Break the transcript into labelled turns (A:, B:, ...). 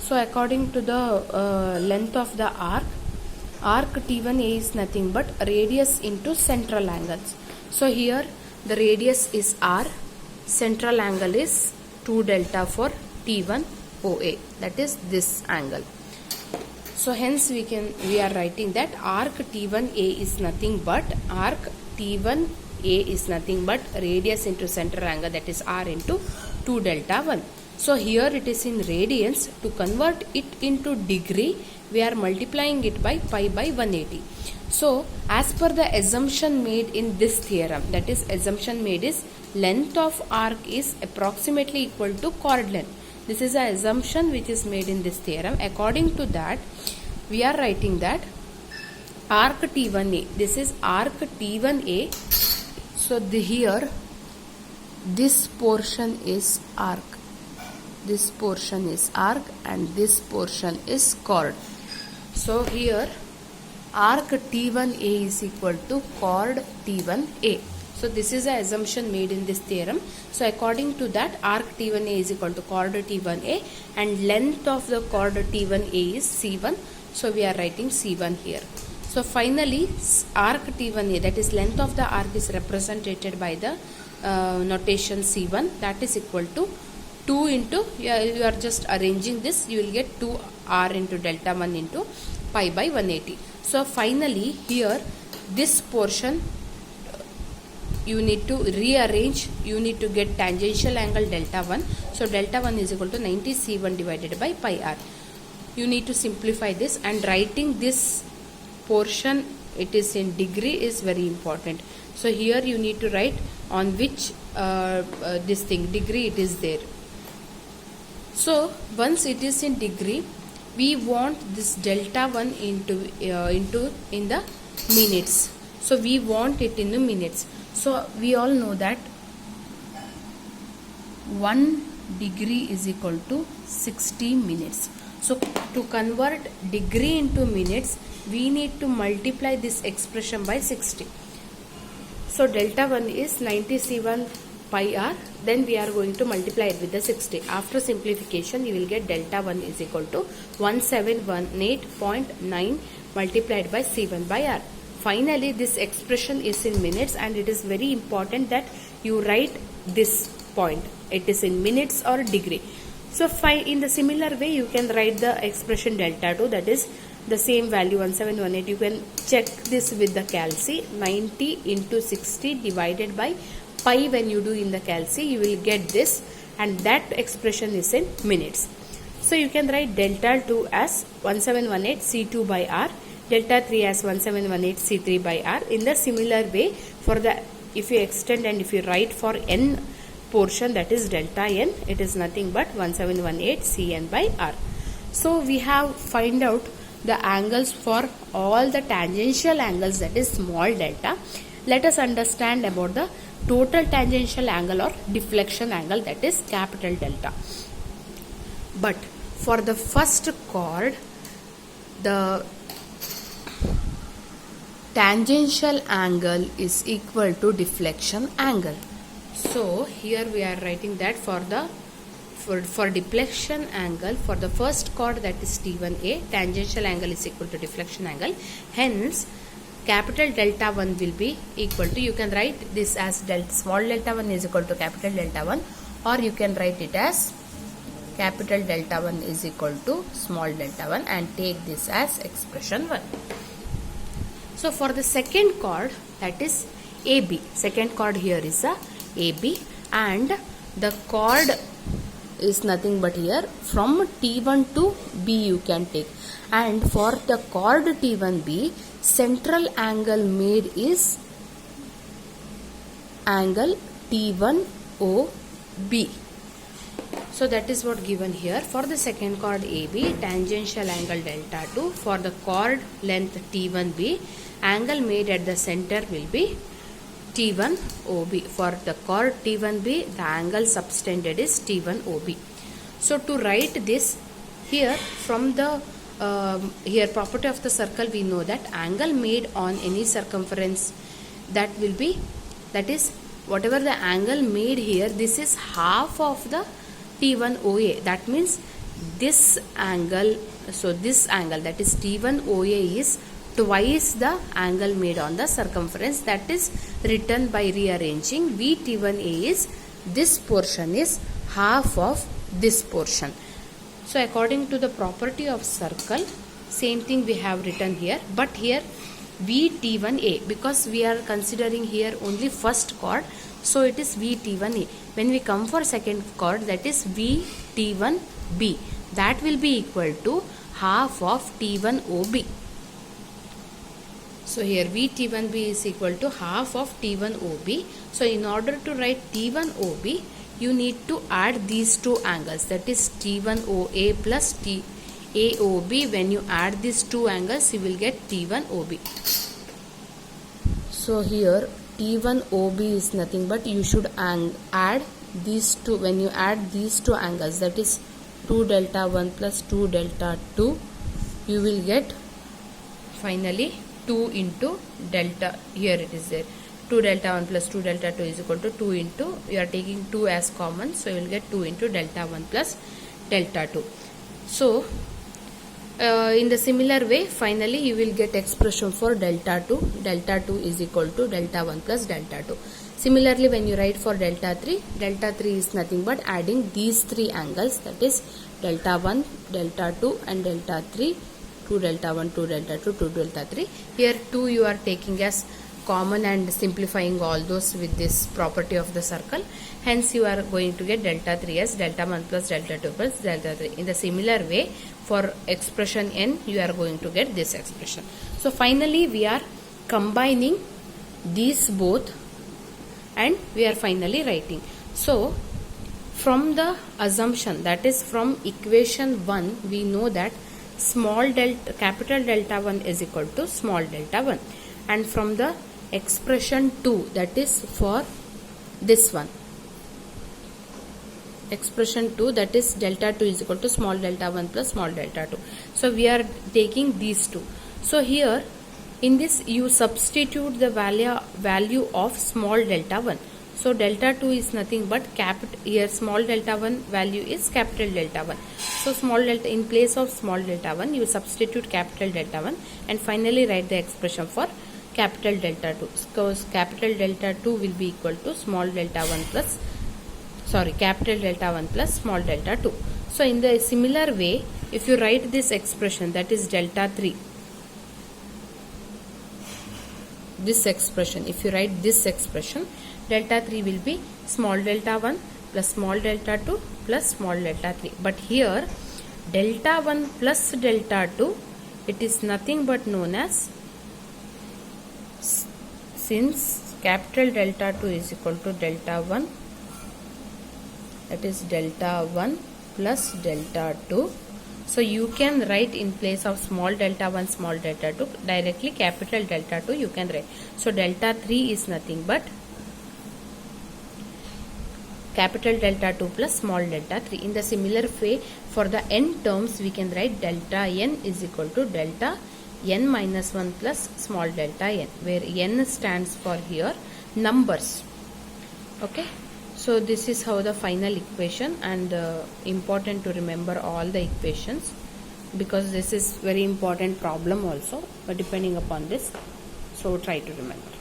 A: So according to the length of the arc T1A is nothing but radius into central angles. So here the radius is r, central angle is 2 delta for T1 OA, that is this angle. So hence we are writing that arc T1A is nothing but radius into central angle, that is r into 2 delta 1. So here it is in radians. To convert it into degree, we are multiplying it by pi by 180. So as per the assumption made in this theorem, that is assumption made is length of arc is approximately equal to chord length. This is an assumption which is made in this theorem. According to that, we are writing that arc T1A, this is arc T1A. So here this portion is arc, this portion is arc, and this portion is chord. So here arc T1A is equal to chord T1A. So this is an assumption made in this theorem. So according to that, arc T1A is equal to chord T1A, and length of the chord T1A is C1. So we are writing C1 here. So finally arc T1A, that is length of the arc, is represented by the notation C1, that is equal to 2 into, you are just arranging this, you will get 2r into delta 1 into pi by 180. So finally here this portion you need to rearrange, you need to get tangential angle delta 1. So delta 1 is equal to 90 C1 divided by pi r. You need to simplify this, and writing this portion, it is in degree, is very important. So here you need to write on which this thing degree it is there. So once it is in degree, we want this delta 1 in the minutes. So we want it in the minutes. So we all know that 1 degree is equal to 60 minutes. So to convert degree into minutes, we need to multiply this expression by 60. So delta 1 is 90 C1 pi r, then we are going to multiply it with the 60. After simplification, you will get delta 1 is equal to 1718.9 multiplied by C1 by r. Finally, this expression is in minutes, and it is very important that you write this point. It is in minutes or degree. So in the similar way, you can write the expression delta 2, that is the same value 1718. You can check this with the calci. 90 into 60 divided by pi, when you do in the calci, you will get this, and that expression is in minutes. So you can write delta 2 as 1718 C2 by r, delta 3 as 1718 C3 by r. In the similar way, for the, if you extend and if you write for n portion, that is delta n, it is nothing but 1718 Cn by r. So we have find out the angles for all the tangential angles, that is small delta. Let us understand about the total tangential angle or deflection angle, that is capital delta. But for the first chord, the tangential angle is equal to deflection angle. So here we are writing that for deflection angle, for the first chord, that is T1A, tangential angle is equal to deflection angle. Hence capital delta 1 will be equal to, you can write this as small delta 1 is equal to capital delta 1, or you can write it as capital delta 1 is equal to small delta 1, and take this as expression 1. So for the second chord, that is AB, second chord here is a AB, and the chord is nothing but here from T1 to B you can take, and for the chord T1B, central angle made is angle T1OB. So that is what given here. For the second chord AB, tangential angle delta 2. For the chord length T1B, angle made at the center will be T1OB. For the chord T1B, the angle subtended is T1OB. So to write this here, from the here property of the circle, we know that angle made on any circumference, that will be, that is whatever the angle made here, this is half of the T1OA. That means this angle, so this angle, that is T1 OA, is twice the angle made on the circumference. That is written by rearranging. VT1A is, this portion is half of this portion. So according to the property of circle, same thing we have written here, but here VT1A, because we are considering here only first chord, so it is VT1A. When we come for second chord, that is VT1B, that will be equal to half of T1OB. So here VT1B is equal to half of T1OB. So in order to write T1OB, you need to add these two angles, that is T1OA plus TAOB. When you add these two angles, you will get T1OB. So here T1OB is nothing but, you should add these two. When you add these two angles, that is 2 delta 1 plus 2 delta 2, you will get finally 2 into delta, here it is there, 2 delta 1 plus 2 delta 2 is equal to 2 into, you are taking 2 as common, so you will get 2 into delta 1 plus delta 2. So in the similar way, finally you will get expression for delta 2. Delta 2 is equal to delta 1 plus delta 2. Similarly, when you write for delta 3 is nothing but adding these three angles, that is delta 1, delta 2 and delta 3, 2 delta 1, 2 delta 2, 2 delta 3. Here 2 you are taking as common and simplifying all those with this property of the circle. Hence you are going to get delta 3 as delta 1 plus delta 2 plus delta 3. In the similar way, for expression n, you are going to get this expression. So finally we are combining these both and we are finally writing. So from the assumption, that is from equation 1, we know that small delta, capital delta 1 is equal to small delta 1, and from the expression 2, that is for this one, expression 2, that is delta 2 is equal to small delta 1 plus small delta 2. So we are taking these two. So here in this you substitute the value of small delta 1. So delta 2 is nothing but here small delta 1 value is capital delta 1. So small delta, in place of small delta 1, you substitute capital delta 1 and finally write the expression for capital delta 2. Because capital delta 2 will be equal to small delta 1 plus, capital delta 1 plus small delta 2. So in the similar way, if you write this expression, that is delta 3, this expression, if you write this expression, delta 3 will be small delta 1 plus small delta 2 plus small delta 3. But here delta 1 plus delta 2, it is nothing but known as, since capital delta 2 is equal to delta 1, that is delta 1 plus delta 2. So you can write in place of small delta 1, small delta 2, directly capital delta 2 you can write. So delta 3 is nothing but capital delta 2 plus small delta 3. In the similar way, for the n terms, we can write delta n is equal to delta n minus 1 plus small delta n, where n stands for here numbers. Okay. So this is how the final equation, and important to remember all the equations, because this is very important problem also depending upon this. So try to remember.